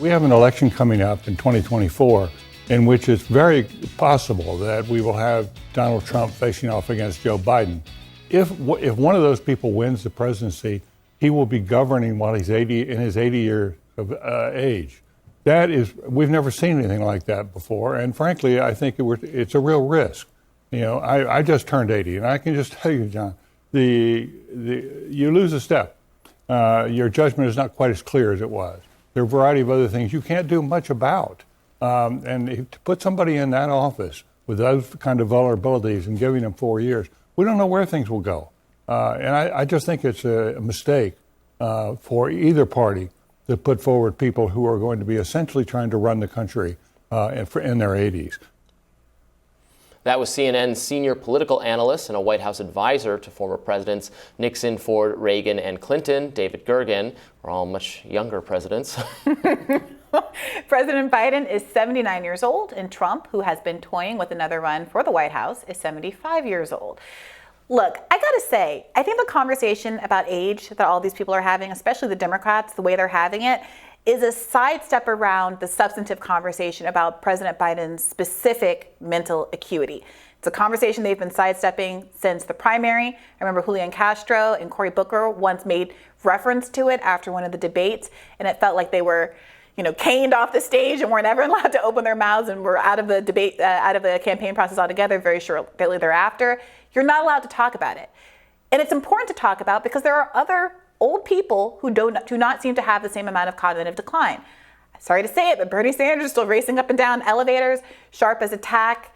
We have an election coming up in 2024 in which it's very possible that we will have Donald Trump facing off against Joe Biden. If one of those people wins the presidency, he will be governing while he's in his 80 years of age. We've never seen anything like that before, and frankly, I think it's a real risk. You know, I just turned 80, and I can just tell you, John, you lose a step. Your judgment is not quite as clear as it was. There are a variety of other things you can't do much about. And to put somebody in that office with those kind of vulnerabilities and giving them 4 years, we don't know where things will go. And I just think it's a mistake for either party to put forward people who are going to be essentially trying to run the country in their 80s. That was CNN's senior political analyst and a White House advisor to former presidents Nixon, Ford, Reagan, and Clinton, David Gergen. We're all much younger presidents. President Biden is 79 years old, and Trump, who has been toying with another run for the White House, is 75 years old. Look, I gotta say, I think the conversation about age that all these people are having, especially the Democrats, the way they're having it, is a sidestep around the substantive conversation about President Biden's specific mental acuity. It's a conversation they've been sidestepping since the primary. I remember Julian Castro and Cory Booker once made reference to it after one of the debates, and it felt like they were, caned off the stage and weren't ever allowed to open their mouths and were out of the debate, out of the campaign process altogether very shortly thereafter. You're not allowed to talk about it. And it's important to talk about because there are other old people who do not seem to have the same amount of cognitive decline. Sorry to say it, but Bernie Sanders is still racing up and down elevators, sharp as a tack.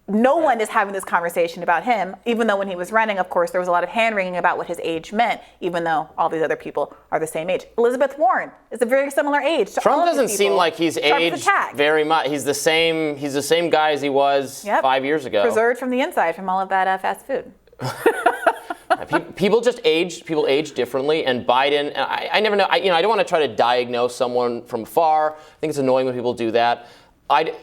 No one is having this conversation about him, even though when he was running, of course, there was a lot of hand-wringing about what his age meant, even though all these other people are the same age. Elizabeth Warren is a very similar age to Trump all of these doesn't seem people. like he's aged very much. He's the same guy as he was 5 years ago. Preserved from the inside from all of that fast food. People age differently, and Biden, I never know, I don't want to try to diagnose someone from afar. I think it's annoying when people do that.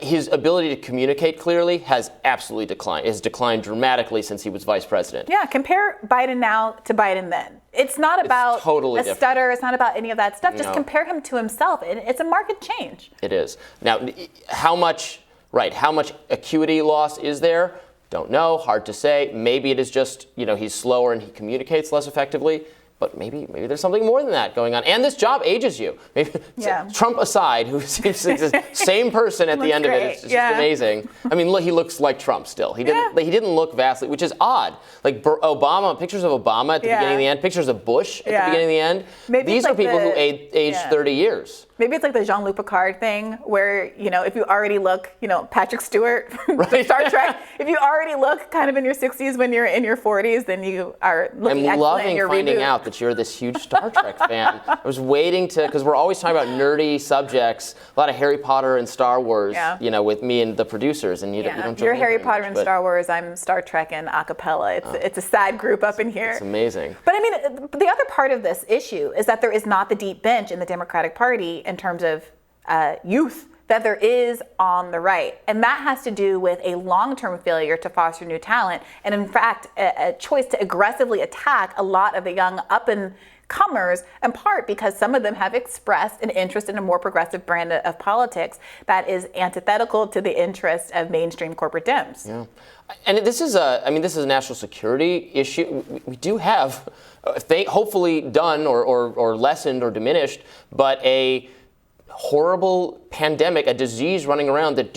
His ability to communicate clearly has absolutely declined. It has declined dramatically since he was vice president. Yeah, compare Biden now to Biden then. It's not about totally a stutter. It's not about any of that stuff. Just compare him to himself. It's a marked change. It is. Now, how much acuity loss is there? Don't know. Hard to say. Maybe it is just, he's slower and he communicates less effectively. But maybe there's something more than that going on. And this job ages you. Maybe Trump aside, who seems like the same person at the end of it. It's just amazing. I mean, look, he looks like Trump still. He didn't look vastly, which is odd. Like Obama, pictures of Obama at the beginning and the end, pictures of Bush at the beginning and the end. Maybe these are people who aged 30 years. Maybe it's like the Jean-Luc Picard thing where, if you already look, Patrick Stewart from Star Trek, if you already look kind of in your 60s when you're in your 40s, then you are looking excellent. I'm loving your finding reboot. out that you're this huge Star Trek fan. I was waiting because we're always talking about nerdy subjects, a lot of Harry Potter and Star Wars, with me and the producers, and you don't You're Harry Potter and Star Wars, I'm Star Trek and a cappella. It's a sad group up in here. It's amazing. But I mean, the other part of this issue is that there is not the deep bench in the Democratic Party in terms of youth that there is on the right. And that has to do with a long-term failure to foster new talent. And in fact, a choice to aggressively attack a lot of the young up-and-comers, in part because some of them have expressed an interest in a more progressive brand of politics that is antithetical to the interest of mainstream corporate Dems. Yeah. And this is a national security issue. We do have, hopefully done or lessened or diminished, but a horrible pandemic, a disease running around that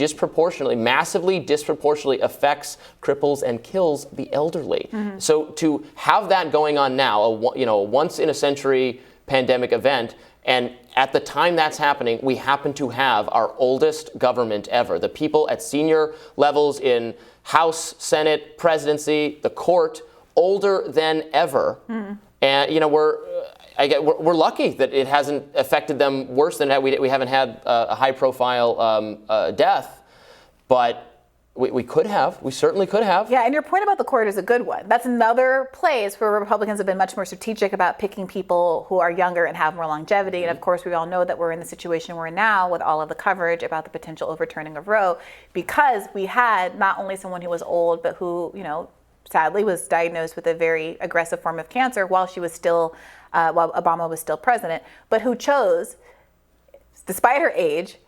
massively disproportionately affects, cripples, and kills the elderly. Mm-hmm. So to have that going on now, a once in a century pandemic event, and at the time that's happening, we happen to have our oldest government ever. The people at senior levels in House, Senate, presidency, the court, older than ever. Mm-hmm. And we're lucky that it hasn't affected them worse than that. We haven't had a high-profile death, but we could have. We certainly could have. Yeah, and your point about the court is a good one. That's another place where Republicans have been much more strategic about picking people who are younger and have more longevity. Mm-hmm. And of course, we all know that we're in the situation we're in now with all of the coverage about the potential overturning of Roe, because we had not only someone who was old, but who, sadly was diagnosed with a very aggressive form of cancer while Obama was still president, but who chose despite her age,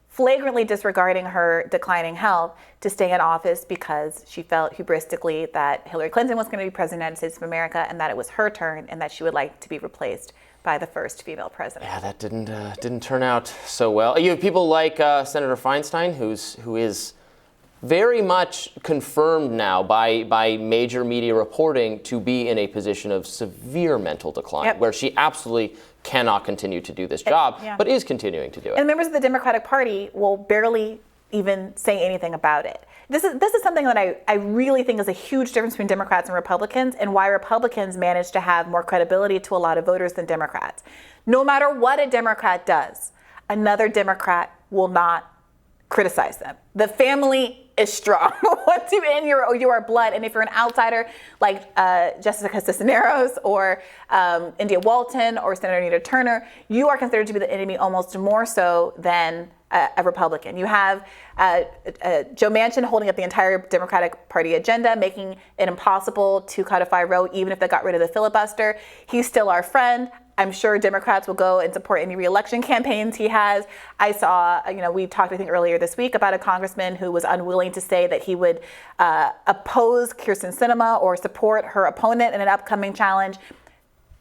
flagrantly disregarding her declining health to stay in office because she felt hubristically that Hillary Clinton was going to be president of the United States of America and that it was her turn and that she would like to be replaced by the first female president. Yeah, that didn't turn out so well. You have people like Senator Feinstein, who is very much confirmed now by major media reporting to be in a position of severe mental decline, where she absolutely cannot continue to do this job, but is continuing to do it. And members of the Democratic Party will barely even say anything about it. This is something that I really think is a huge difference between Democrats and Republicans, and why Republicans manage to have more credibility to a lot of voters than Democrats. No matter what a Democrat does, another Democrat will not criticize them. The family is strong. Once you're in, you are blood. And if you're an outsider like Jessica Cisneros or India Walton or Senator Nita Turner, you are considered to be the enemy almost more so than a Republican. You have Joe Manchin holding up the entire Democratic Party agenda, making it impossible to codify Roe, even if they got rid of the filibuster. He's still our friend. I'm sure Democrats will go and support any re-election campaigns he has. I saw, we talked, I think, earlier this week about a congressman who was unwilling to say that he would oppose Kyrsten Sinema or support her opponent in an upcoming challenge.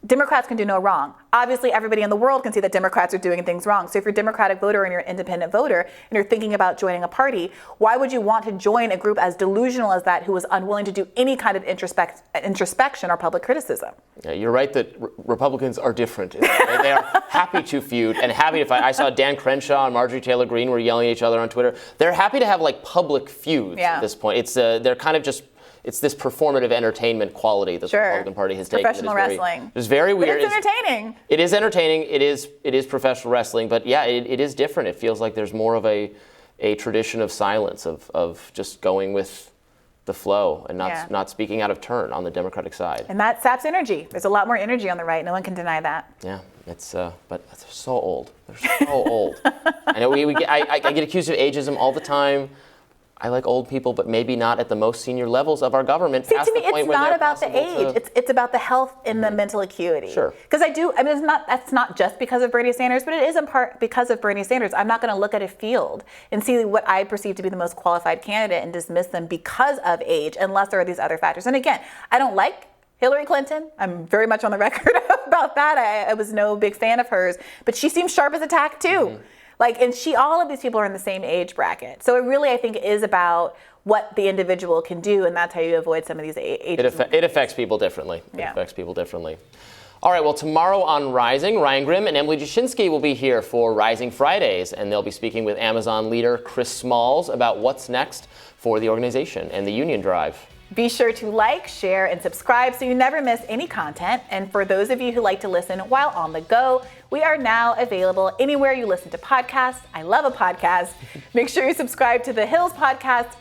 Democrats can do no wrong. Obviously, everybody in the world can see that Democrats are doing things wrong. So if you're a Democratic voter and you're an independent voter and you're thinking about joining a party, why would you want to join a group as delusional as that who was unwilling to do any kind of introspection or public criticism? Yeah, you're right that Republicans are different. They are happy to feud and happy to fight. I saw Dan Crenshaw and Marjorie Taylor Greene were yelling at each other on Twitter. They're happy to have public feuds at this point. It's they're kind of just. It's this performative entertainment quality that the Republican Party has taken. Professional wrestling. It's very weird. But it's entertaining. It is entertaining. It is professional wrestling. But yeah, it is different. It feels like there's more of a tradition of silence, of just going with the flow and not speaking out of turn on the Democratic side. And that saps energy. There's a lot more energy on the right. No one can deny that. Yeah, but they're so old. They're so old. I know I get accused of ageism all the time. I like old people, but maybe not at the most senior levels of our government. See, to me, it's not about the age. It's about the health and the mental acuity. Sure. Because that's not just because of Bernie Sanders, but it is in part because of Bernie Sanders. I'm not going to look at a field and see what I perceive to be the most qualified candidate and dismiss them because of age, unless there are these other factors. And again, I don't like Hillary Clinton. I'm very much on the record about that. I was no big fan of hers, but she seems sharp as a tack too. Mm-hmm. All of these people are in the same age bracket. So it really, I think, is about what the individual can do, and that's how you avoid some of these ages. It affects people differently. It affects people differently. All right, well, tomorrow on Rising, Ryan Grimm and Emily Jashinsky will be here for Rising Fridays, and they'll be speaking with Amazon leader Chris Smalls about what's next for the organization and the union drive. Be sure to like, share, and subscribe so you never miss any content. And for those of you who like to listen while on the go, we are now available anywhere you listen to podcasts. I love a podcast. Make sure you subscribe to the Hills Podcast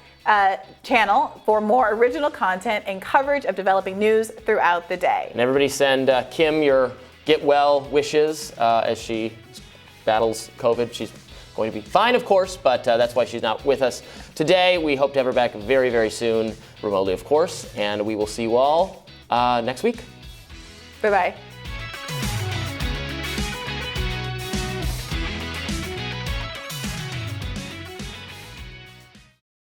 channel for more original content and coverage of developing news throughout the day. And everybody send Kim your get well wishes as she battles COVID. She's going to be fine, of course, but that's why she's not with us today. We hope to have her back very, very soon, remotely, of course, and we will see you all next week. Bye-bye.